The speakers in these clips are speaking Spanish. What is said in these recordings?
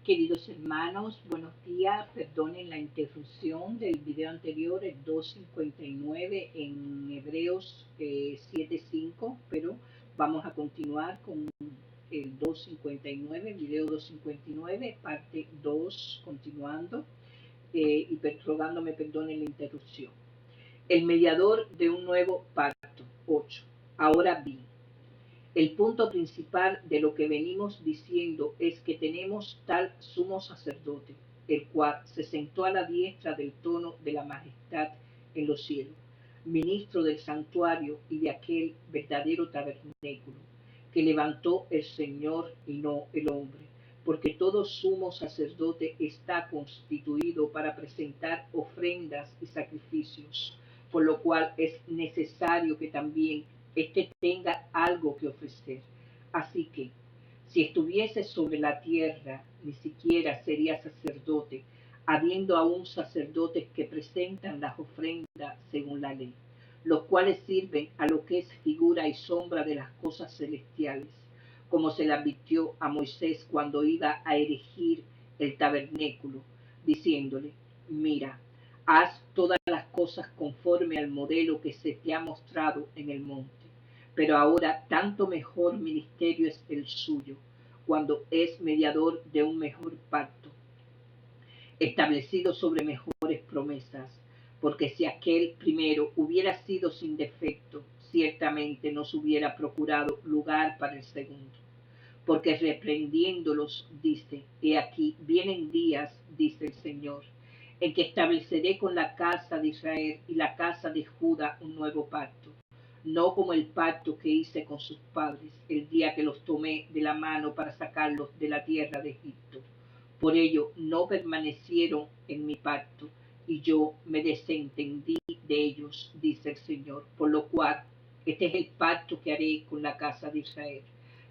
Queridos hermanos, buenos días. Perdonen la interrupción del video anterior, el 2:59 en Hebreos 7:5, pero vamos a continuar con el 2:59, video 2:59, parte 2, continuando, y rogando me perdonen la interrupción. El mediador de un nuevo pacto, 8. Ahora bien, el punto principal de lo que venimos diciendo es que tenemos tal sumo sacerdote, el cual se sentó a la diestra del trono de la majestad en los cielos, ministro del santuario y de aquel verdadero tabernáculo, que levantó el Señor y no el hombre, porque todo sumo sacerdote está constituido para presentar ofrendas y sacrificios, por lo cual es necesario que también tenga algo que ofrecer. Así que, si estuviese sobre la tierra, ni siquiera sería sacerdote, habiendo aún sacerdotes que presentan las ofrendas según la ley, los cuales sirven a lo que es figura y sombra de las cosas celestiales, como se le advirtió a Moisés cuando iba a erigir el tabernáculo, diciéndole: mira, haz todas las cosas conforme al modelo que se te ha mostrado en el monte. Pero ahora tanto mejor ministerio es el suyo, cuando es mediador de un mejor pacto, establecido sobre mejores promesas, porque si aquel primero hubiera sido sin defecto, ciertamente nos hubiera procurado lugar para el segundo. Porque reprendiéndolos dice: he aquí vienen días, dice el Señor, en que estableceré con la casa de Israel y la casa de Judá un nuevo pacto, no como el pacto que hice con sus padres el día que los tomé de la mano para sacarlos de la tierra de Egipto. Por ello no permanecieron en mi pacto, y yo me desentendí de ellos, dice el Señor. Por lo cual, este es el pacto que haré con la casa de Israel.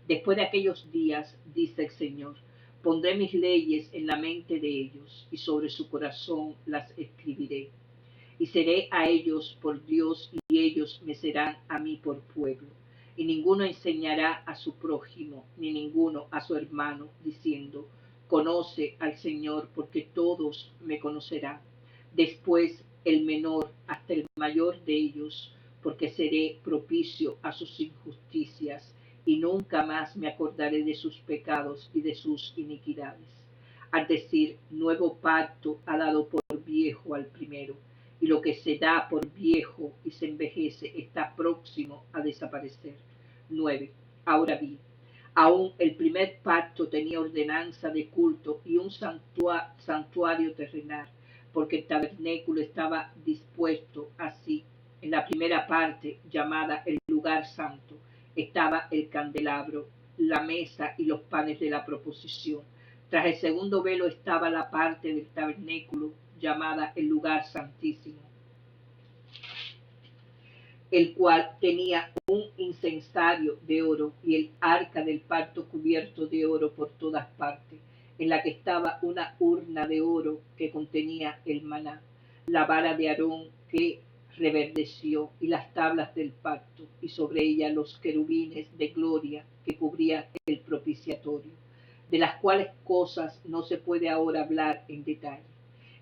Después de aquellos días, dice el Señor, pondré mis leyes en la mente de ellos, y sobre su corazón las escribiré. Y seré a ellos por Dios, y ellos me serán a mí por pueblo. Y ninguno enseñará a su prójimo, ni ninguno a su hermano, diciendo: conoce al Señor, porque todos me conocerán. Después el menor hasta el mayor de ellos, porque seré propicio a sus injusticias, y nunca más me acordaré de sus pecados y de sus iniquidades. Al decir nuevo pacto, ha dado por viejo al primero, y lo que se da por viejo y se envejece está próximo a desaparecer. 9. Ahora bien, aún el primer pacto tenía ordenanza de culto y un santuario terrenal, porque el tabernáculo estaba dispuesto así. En la primera parte, llamada el lugar santo, estaba el candelabro, la mesa y los panes de la proposición. Tras el segundo velo estaba la parte del tabernáculo llamada el lugar santísimo, el cual tenía un incensario de oro y el arca del pacto cubierto de oro por todas partes, en la que estaba una urna de oro que contenía el maná, la vara de Aarón que reverdeció y las tablas del pacto, y sobre ella los querubines de gloria que cubrían el propiciatorio, de las cuales cosas no se puede ahora hablar en detalle.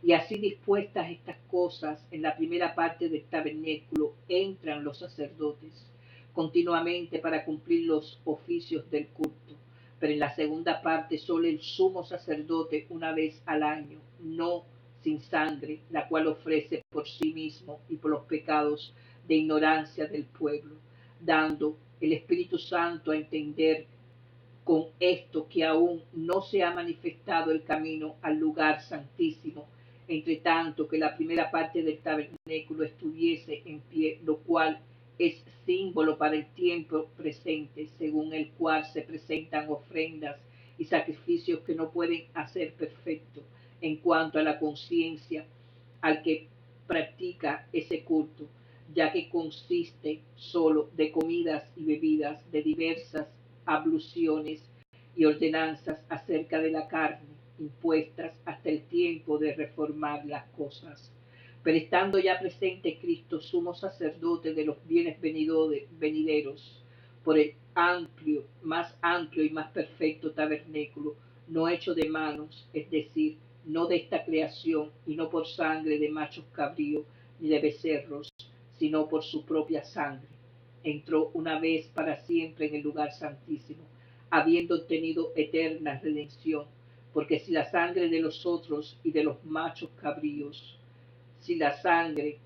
Y así dispuestas estas cosas, en la primera parte del tabernáculo entran los sacerdotes continuamente para cumplir los oficios del culto, pero en la segunda parte solo el sumo sacerdote una vez al año, no sin sangre, la cual ofrece por sí mismo y por los pecados de ignorancia del pueblo, dando el Espíritu Santo a entender con esto que aún no se ha manifestado el camino al lugar santísimo, entre tanto que la primera parte del tabernáculo estuviese en pie, lo cual es símbolo para el tiempo presente, según el cual se presentan ofrendas y sacrificios que no pueden hacer perfecto en cuanto a la conciencia al que practica ese culto, ya que consiste solo de comidas y bebidas, de diversas abluciones y ordenanzas acerca de la carne, impuestas hasta el tiempo de reformar las cosas. Pero estando ya presente Cristo, sumo sacerdote de los bienes venideros, por el más amplio y más perfecto tabernáculo, no hecho de manos, es decir, no de esta creación, y no por sangre de machos cabríos ni de becerros, sino por su propia sangre. Entró una vez para siempre en el lugar santísimo, habiendo obtenido eterna redención, porque si la sangre de los otros y de los machos cabríos, si la sangre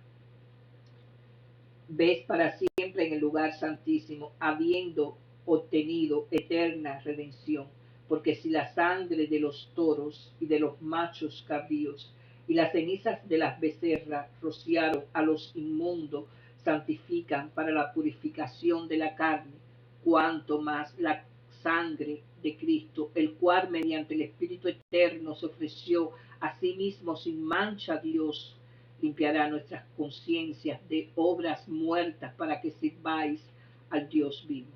ves para siempre en el lugar santísimo, habiendo obtenido eterna redención, porque si la sangre de los toros y de los machos cabríos y las cenizas de las becerras rociaron a los inmundos santifican para la purificación de la carne, cuanto más la sangre de Cristo, el cual mediante el Espíritu eterno se ofreció a sí mismo sin mancha a Dios, limpiará nuestras conciencias de obras muertas para que sirváis al Dios vivo.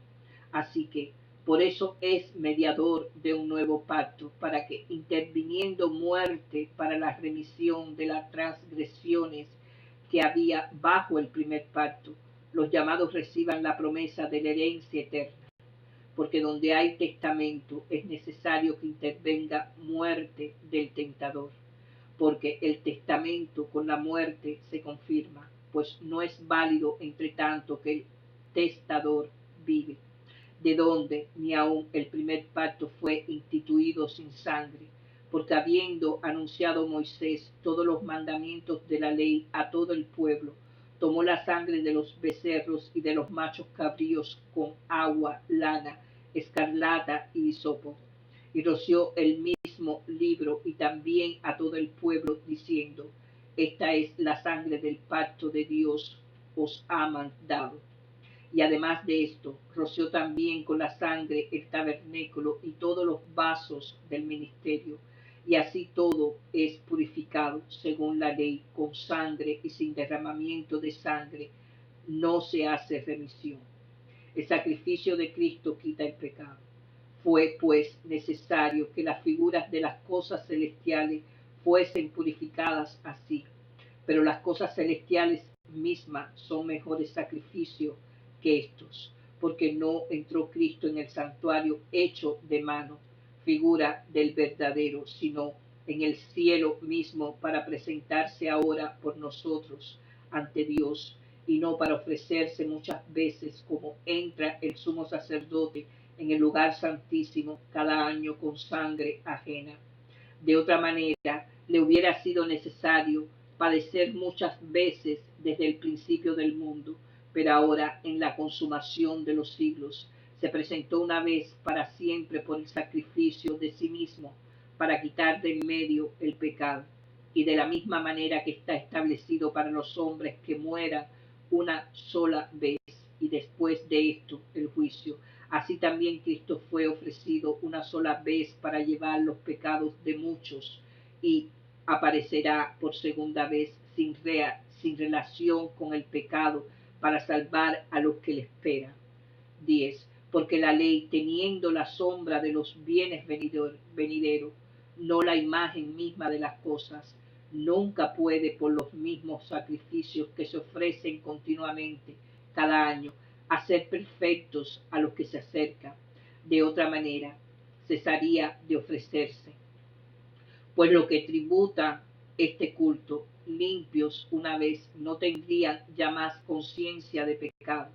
Así que por eso es mediador de un nuevo pacto, para que interviniendo muerte para la remisión de las transgresiones que había bajo el primer pacto, los llamados reciban la promesa de la herencia eterna. Porque donde hay testamento es necesario que intervenga muerte del tentador, porque el testamento con la muerte se confirma, pues no es válido entre tanto que el testador vive, de donde ni aun el primer pacto fue instituido sin sangre, porque habiendo anunciado Moisés todos los mandamientos de la ley a todo el pueblo, tomó la sangre de los becerros y de los machos cabríos con agua, lana, escarlata y hisopo, y roció el mismo libro y también a todo el pueblo, diciendo: esta es la sangre del pacto de Dios os ha mandado. Y además de esto, roció también con la sangre el tabernáculo y todos los vasos del ministerio. Y así todo es purificado según la ley, con sangre, y sin derramamiento de sangre no se hace remisión. El sacrificio de Cristo quita el pecado. Fue pues necesario que las figuras de las cosas celestiales fuesen purificadas así, pero las cosas celestiales mismas son mejores sacrificios que estos, porque no entró Cristo en el santuario hecho de mano, figura del verdadero, sino en el cielo mismo, para presentarse ahora por nosotros ante Dios, y no para ofrecerse muchas veces como entra el sumo sacerdote en el lugar santísimo cada año con sangre ajena. De otra manera, le hubiera sido necesario padecer muchas veces desde el principio del mundo, pero ahora, en la consumación de los siglos, se presentó una vez para siempre por el sacrificio de sí mismo, para quitar de en medio el pecado. Y de la misma manera que está establecido para los hombres que mueran una sola vez, y después de esto el juicio, así también Cristo fue ofrecido una sola vez para llevar los pecados de muchos, y aparecerá por segunda vez sin relación con el pecado, para salvar a los que le esperan. 10. Porque la ley, teniendo la sombra de los bienes venideros, no la imagen misma de las cosas, nunca puede, por los mismos sacrificios que se ofrecen continuamente cada año, hacer perfectos a los que se acercan. De otra manera, cesaría de ofrecerse. Pues lo que tributa este culto, limpios una vez, no tendrían ya más conciencia de pecado,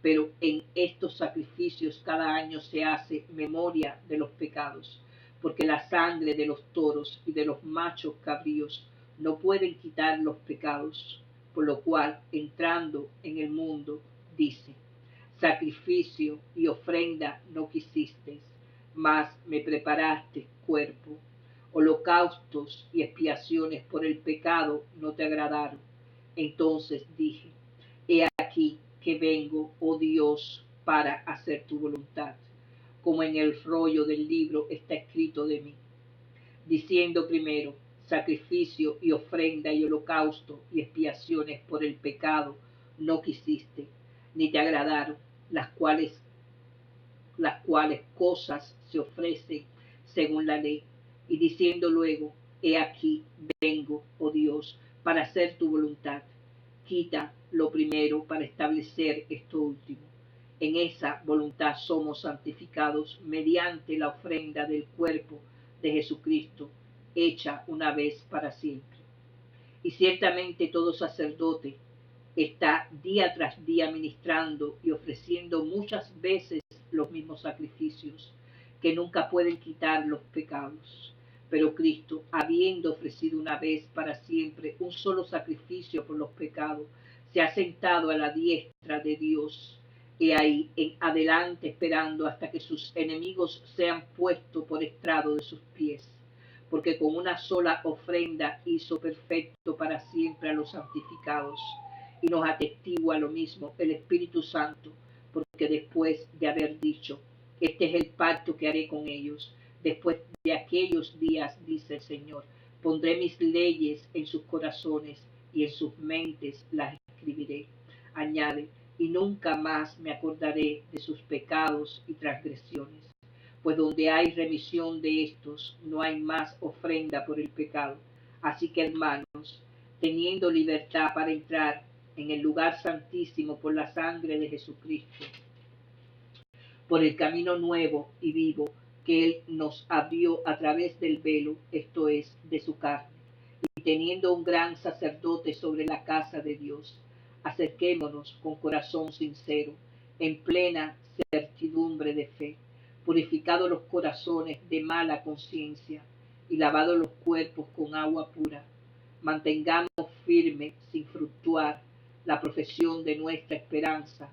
pero en estos sacrificios cada año se hace memoria de los pecados, porque la sangre de los toros y de los machos cabríos no pueden quitar los pecados, por lo cual, entrando en el mundo, dice: sacrificio y ofrenda no quisisteis, mas me preparaste cuerpo. Holocaustos y expiaciones por el pecado no te agradaron. Entonces dije: he aquí que vengo, oh Dios, para hacer tu voluntad, como en el rollo del libro está escrito de mí. Diciendo primero: sacrificio y ofrenda y holocausto y expiaciones por el pecado no quisiste, ni te agradaron, las cuales cosas se ofrecen según la ley. Y diciendo luego: he aquí vengo, oh Dios, para hacer tu voluntad. Quita lo primero para establecer esto último. En esa voluntad somos santificados mediante la ofrenda del cuerpo de Jesucristo, hecha una vez para siempre. Y ciertamente todo sacerdote está día tras día ministrando y ofreciendo muchas veces los mismos sacrificios, que nunca pueden quitar los pecados. Pero Cristo, habiendo ofrecido una vez para siempre un solo sacrificio por los pecados, se ha sentado a la diestra de Dios, y ahí en adelante esperando hasta que sus enemigos sean puestos por estrado de sus pies, porque con una sola ofrenda hizo perfecto para siempre a los santificados, y nos atestigua lo mismo el Espíritu Santo, porque después de haber dicho, este es el pacto que haré con ellos, después de aquellos días, dice el Señor, pondré mis leyes en sus corazones y en sus mentes las escribiré. Añade, y nunca más me acordaré de sus pecados y transgresiones, pues donde hay remisión de estos, no hay más ofrenda por el pecado. Así que, hermanos, teniendo libertad para entrar en el lugar santísimo por la sangre de Jesucristo, por el camino nuevo y vivo que Él nos abrió a través del velo, esto es, de su carne, y teniendo un gran sacerdote sobre la casa de Dios, acerquémonos con corazón sincero, en plena certidumbre de fe, purificados los corazones de mala conciencia y lavados los cuerpos con agua pura. Mantengamos firme, sin fluctuar, la profesión de nuestra esperanza,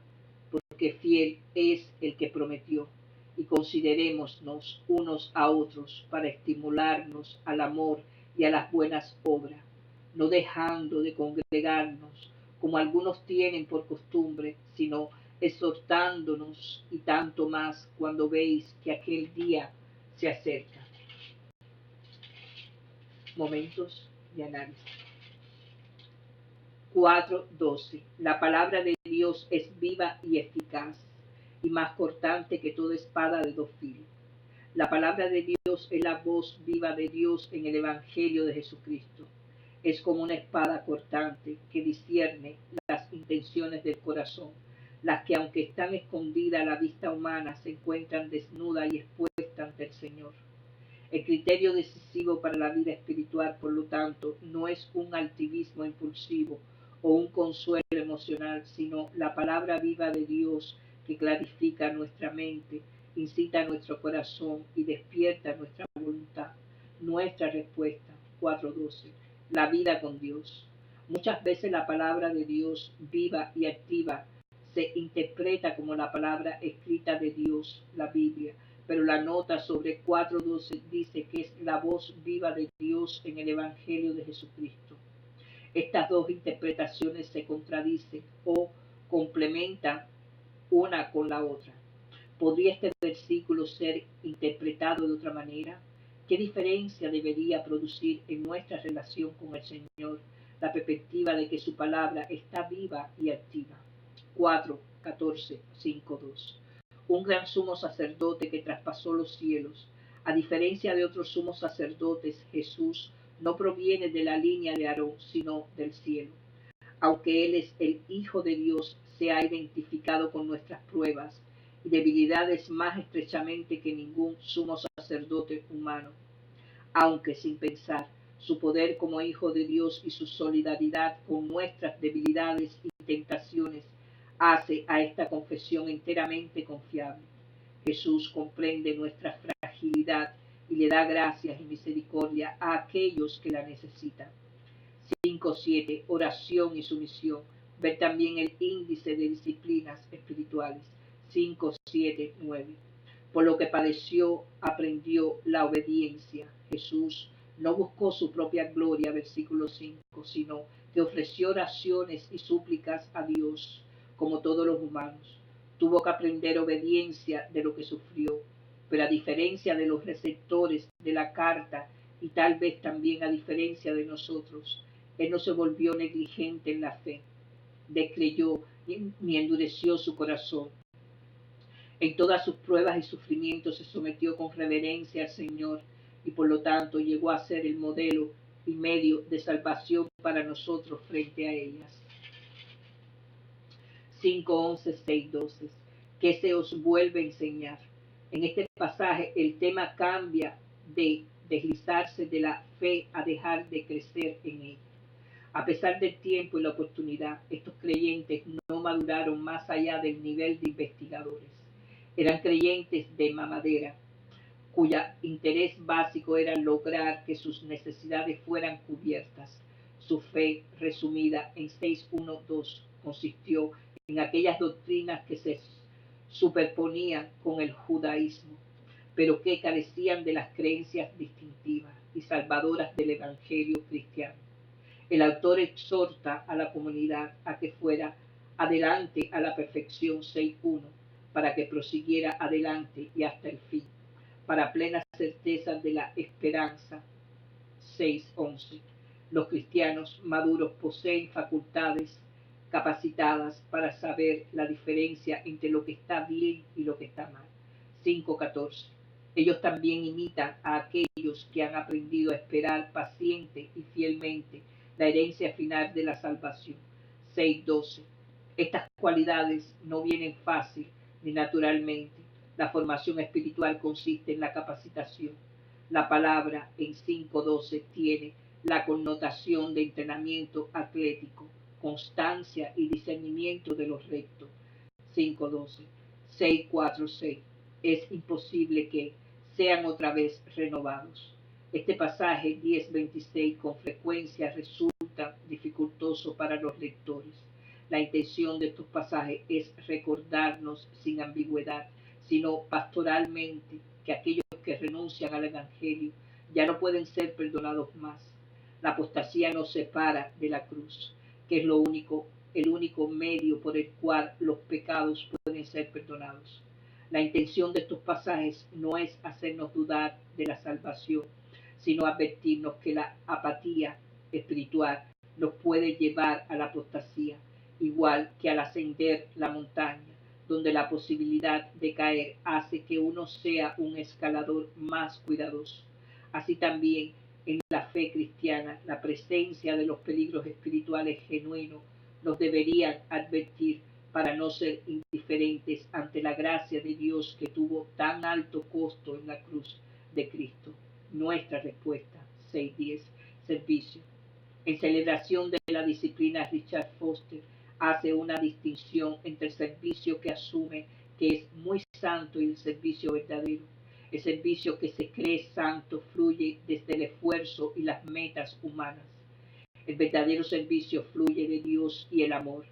porque fiel es el que prometió, y considerémonos unos a otros para estimularnos al amor y a las buenas obras, no dejando de congregarnos como algunos tienen por costumbre, sino exhortándonos, y tanto más cuando veis que aquel día se acerca. Momentos de análisis. 4:12. La palabra de Dios es viva y eficaz, y más cortante que toda espada de dos filos. La palabra de Dios es la voz viva de Dios en el Evangelio de Jesucristo. Es como una espada cortante que discierne las intenciones del corazón, las que aunque están escondidas a la vista humana, se encuentran desnudas y expuestas ante el Señor. El criterio decisivo para la vida espiritual, por lo tanto, no es un altivismo impulsivo o un consuelo emocional, sino la palabra viva de Dios que clarifica nuestra mente, incita nuestro corazón y despierta nuestra voluntad. Nuestra respuesta, 4:12, la vida con Dios. Muchas veces la palabra de Dios viva y activa se interpreta como la palabra escrita de Dios, la Biblia, pero la nota sobre 4:12 dice que es la voz viva de Dios en el Evangelio de Jesucristo. Estas dos interpretaciones se contradicen o complementan una con la otra. ¿Podría este versículo ser interpretado de otra manera? ¿Qué diferencia debería producir en nuestra relación con el Señor la perspectiva de que su palabra está viva y activa? 4:14:5:2. Un gran sumo sacerdote que traspasó los cielos. A diferencia de otros sumos sacerdotes, Jesús no proviene de la línea de Aarón, sino del cielo. Aunque Él es el Hijo de Dios, se ha identificado con nuestras pruebas y debilidades más estrechamente que ningún sumo sacerdote humano. Aunque sin pensar, su poder como Hijo de Dios y su solidaridad con nuestras debilidades y tentaciones hace a esta confesión enteramente confiable. Jesús comprende nuestra fragilidad y le da gracias y misericordia a aquellos que la necesitan. 5:7. Oración y sumisión. Ver también el índice de disciplinas espirituales. 5:7:9. Por lo que padeció, aprendió la obediencia. Jesús no buscó su propia gloria, versículo 5, sino que ofreció oraciones y súplicas a Dios, como todos los humanos. Tuvo que aprender obediencia de lo que sufrió, pero a diferencia de los receptores de la carta, y tal vez también a diferencia de nosotros, Él no se volvió negligente en la fe, descreyó ni endureció su corazón. En todas sus pruebas y sufrimientos se sometió con reverencia al Señor y por lo tanto llegó a ser el modelo y medio de salvación para nosotros frente a ellas. 5:11:6:12. ¿Qué se os vuelve a enseñar? En este pasaje el tema cambia de deslizarse de la fe a dejar de crecer en ella. A pesar del tiempo y la oportunidad, estos creyentes no maduraron más allá del nivel de investigadores. Eran creyentes de mamadera, cuya interés básico era lograr que sus necesidades fueran cubiertas. Su fe, resumida en 6.1.2, consistió en aquellas doctrinas que se superponían con el judaísmo, pero que carecían de las creencias distintivas y salvadoras del Evangelio cristiano. El autor exhorta a la comunidad a que fuera adelante a la perfección 6.1, para que prosiguiera adelante y hasta el fin, para plena certeza de la esperanza 6.11. Los cristianos maduros poseen facultades capacitadas para saber la diferencia entre lo que está bien y lo que está mal. 5.14. Ellos también imitan a aquellos que han aprendido a esperar paciente y fielmente la herencia final de la salvación. 6.12. Estas cualidades no vienen fácil ni naturalmente. La formación espiritual consiste en la capacitación. La palabra en 5.12 tiene la connotación de entrenamiento atlético, constancia y discernimiento de lo recto. 5.12. 6.4.6. Es imposible que sean otra vez renovados. Este pasaje 10.26 con frecuencia resulta dificultoso para los lectores. La intención de estos pasajes es recordarnos sin ambigüedad, sino pastoralmente, que aquellos que renuncian al Evangelio ya no pueden ser perdonados más. La apostasía nos separa de la cruz, que es el único medio por el cual los pecados pueden ser perdonados. La intención de estos pasajes no es hacernos dudar de la salvación, sino advertirnos que la apatía espiritual nos puede llevar a la apostasía, igual que al ascender la montaña, donde la posibilidad de caer hace que uno sea un escalador más cuidadoso. Así también en la fe cristiana, la presencia de los peligros espirituales genuinos nos deberían advertir para no ser indiferentes ante la gracia de Dios que tuvo tan alto costo en la cruz de Cristo. Nuestra respuesta, 6.10, servicio. En celebración de la disciplina, Richard Foster hace una distinción entre el servicio que asume que es muy santo y el servicio verdadero. El servicio que se cree santo fluye desde el esfuerzo y las metas humanas. El verdadero servicio fluye de Dios y el amor.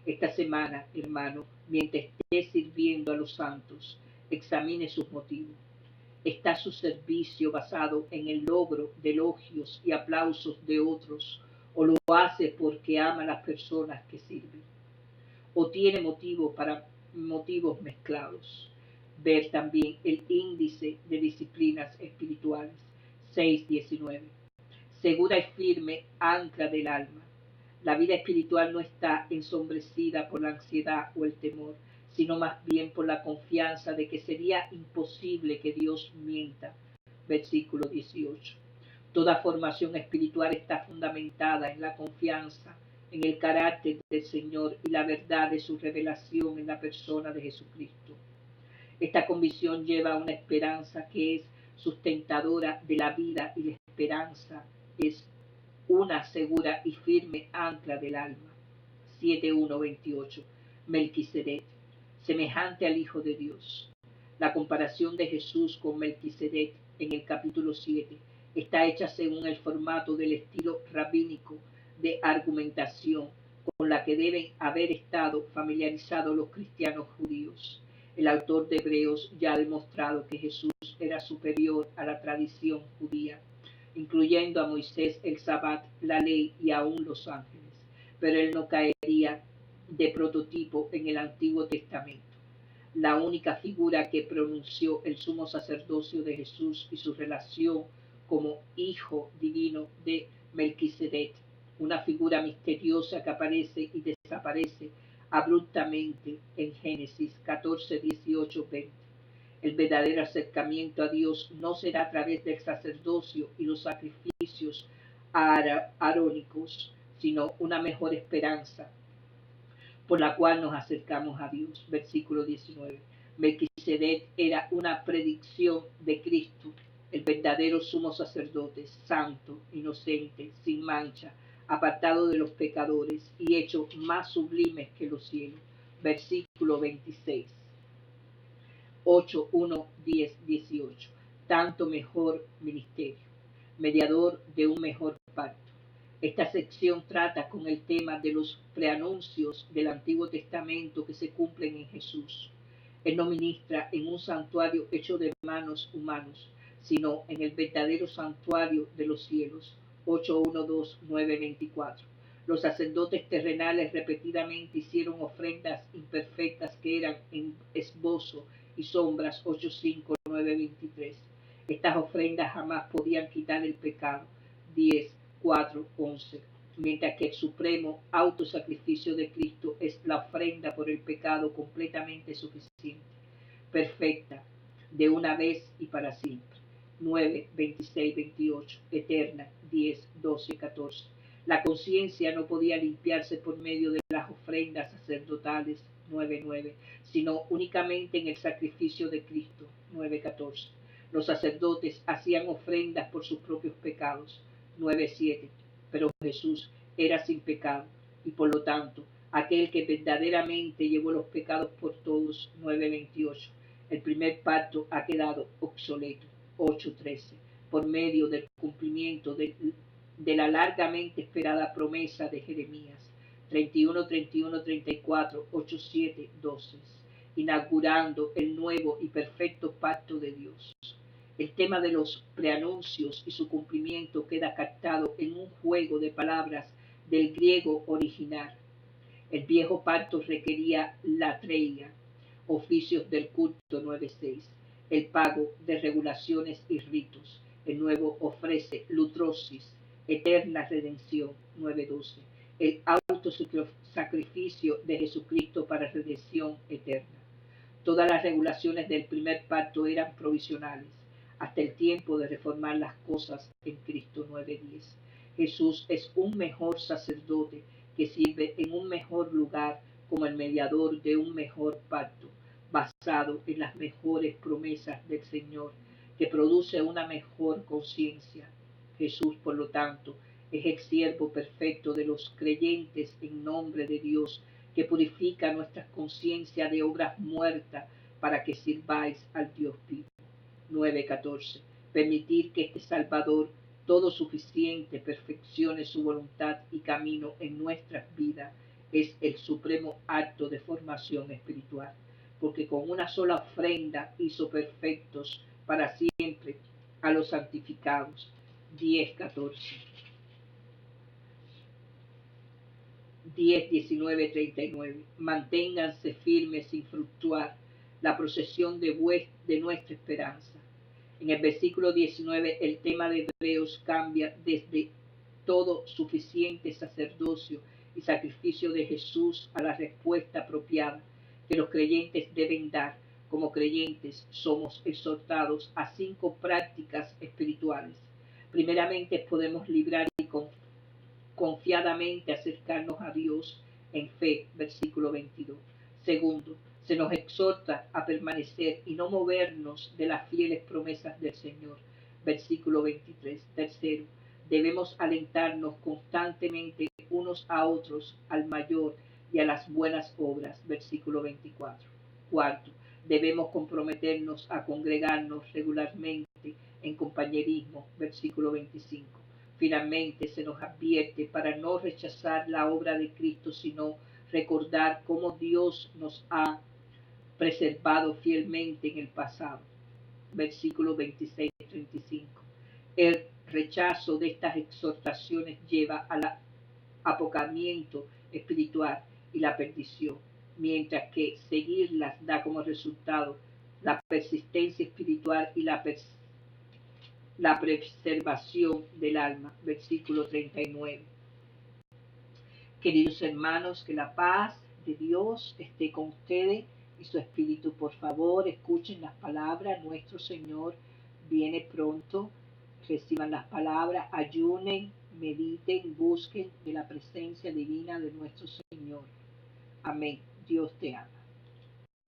Esta semana, hermano, mientras esté sirviendo a los santos, examine sus motivos. ¿Está su servicio basado en el logro de elogios y aplausos de otros, o lo hace porque ama a las personas que sirven? ¿O tiene motivos mezclados? Ver también el índice de disciplinas espirituales, 6.19. Segura y firme ancla del alma. La vida espiritual no está ensombrecida por la ansiedad o el temor, sino más bien por la confianza de que sería imposible que Dios mienta. Versículo 18. Toda formación espiritual está fundamentada en la confianza en el carácter del Señor y la verdad de su revelación en la persona de Jesucristo. Esta convicción lleva a una esperanza que es sustentadora de la vida, y la esperanza es una segura y firme ancla del alma. 7.1.28. Melquisedec, semejante al Hijo de Dios. La comparación de Jesús con Melquisedec en el capítulo 7 está hecha según el formato del estilo rabínico de argumentación con la que deben haber estado familiarizados los cristianos judíos. El autor de Hebreos ya ha demostrado que Jesús era superior a la tradición judía, incluyendo a Moisés, el Sabbat, la ley y aún los ángeles, pero él no caería de prototipo en el Antiguo Testamento. La única figura que pronunció el sumo sacerdocio de Jesús y su relación como hijo divino de Melquisedec, una figura misteriosa que aparece y desaparece abruptamente en Génesis 14, 18, 20. El verdadero acercamiento a Dios no será a través del sacerdocio y los sacrificios arónicos, sino una mejor esperanza por la cual nos acercamos a Dios. Versículo 19. Melquisedec era una predicción de Cristo el verdadero sumo sacerdote, santo, inocente, sin mancha, apartado de los pecadores y hecho más sublimes que los cielos. Versículo 26. 8, 1, 10, 18. Tanto mejor ministerio, mediador de un mejor pacto. Esta sección trata con el tema de los preanuncios del Antiguo Testamento que se cumplen en Jesús. Él no ministra en un santuario hecho de manos humanos, sino en el verdadero santuario de los cielos. 8:1-2:9-24. Los sacerdotes terrenales repetidamente hicieron ofrendas imperfectas que eran en esbozo y sombras. 8:5-9-23. Estas ofrendas jamás podían quitar el pecado. 10:4-11. Mientras que el supremo autosacrificio de Cristo es la ofrenda por el pecado completamente suficiente, perfecta, de una vez y para siempre. 9:26-28. Eterna. 10:12-14. La conciencia no podía limpiarse por medio de las ofrendas sacerdotales. 9:9. Sino únicamente en el sacrificio de Cristo. 9:14. Los sacerdotes hacían ofrendas por sus propios pecados. 9:7. Pero Jesús era sin pecado y por lo tanto aquel que verdaderamente llevó los pecados por todos. 9:28. El primer pacto ha quedado obsoleto. 8:13. Por medio del cumplimiento de la largamente esperada promesa de Jeremías. 31:34, 8:7-12. Inaugurando el nuevo y perfecto pacto de Dios. El tema de los preanuncios y su cumplimiento queda captado en un juego de palabras del griego original. El viejo pacto requería latreia, oficios del culto. 9:6. El pago de regulaciones y ritos. El nuevo ofrece lutrosis, eterna redención. 9:12. El autosacrificio de Jesucristo para redención eterna. Todas las regulaciones del primer pacto eran provisionales, hasta el tiempo de reformar las cosas en Cristo. 9:10. Jesús es un mejor sacerdote que sirve en un mejor lugar como el mediador de un mejor pacto, basado en las mejores promesas del Señor, que produce una mejor conciencia. Jesús, por lo tanto, es el siervo perfecto de los creyentes en nombre de Dios, que purifica nuestras conciencias de obras muertas para que sirváis al Dios vivo. 9:14. Permitir que este Salvador todo suficiente perfeccione su voluntad y camino en nuestras vidas es el supremo acto de formación espiritual, porque con una sola ofrenda hizo perfectos para siempre a los santificados. 10:14. 10:19-39. Manténganse firmes sin fluctuar la procesión de nuestra esperanza. En el versículo 19 el tema de Hebreos cambia desde todo suficiente sacerdocio y sacrificio de Jesús a la respuesta apropiada que los creyentes deben dar. Como creyentes somos exhortados a 5 prácticas espirituales. Primeramente podemos librar y confiadamente acercarnos a Dios en fe. Versículo 22. Segundo, se nos exhorta a permanecer y no movernos de las fieles promesas del Señor. Versículo 23. Tercero, debemos alentarnos constantemente unos a otros al mayor y a las buenas obras. Versículo 24. Cuarto, debemos comprometernos a congregarnos regularmente en compañerismo. Versículo 25. Finalmente se nos advierte para no rechazar la obra de Cristo, sino recordar cómo Dios nos ha preservado fielmente en el pasado. Versículo 26-35. El rechazo de estas exhortaciones lleva al apocamiento espiritual y la perdición, mientras que seguirlas da como resultado la persistencia espiritual y la preservación del alma. Versículo 39. Queridos hermanos, que la paz de Dios esté con ustedes y su espíritu. Por favor, escuchen las palabras. Nuestro Señor viene pronto. Reciban las palabras, ayunen, mediten, busquen de la presencia divina de nuestro Señor. Amén. Dios te ama.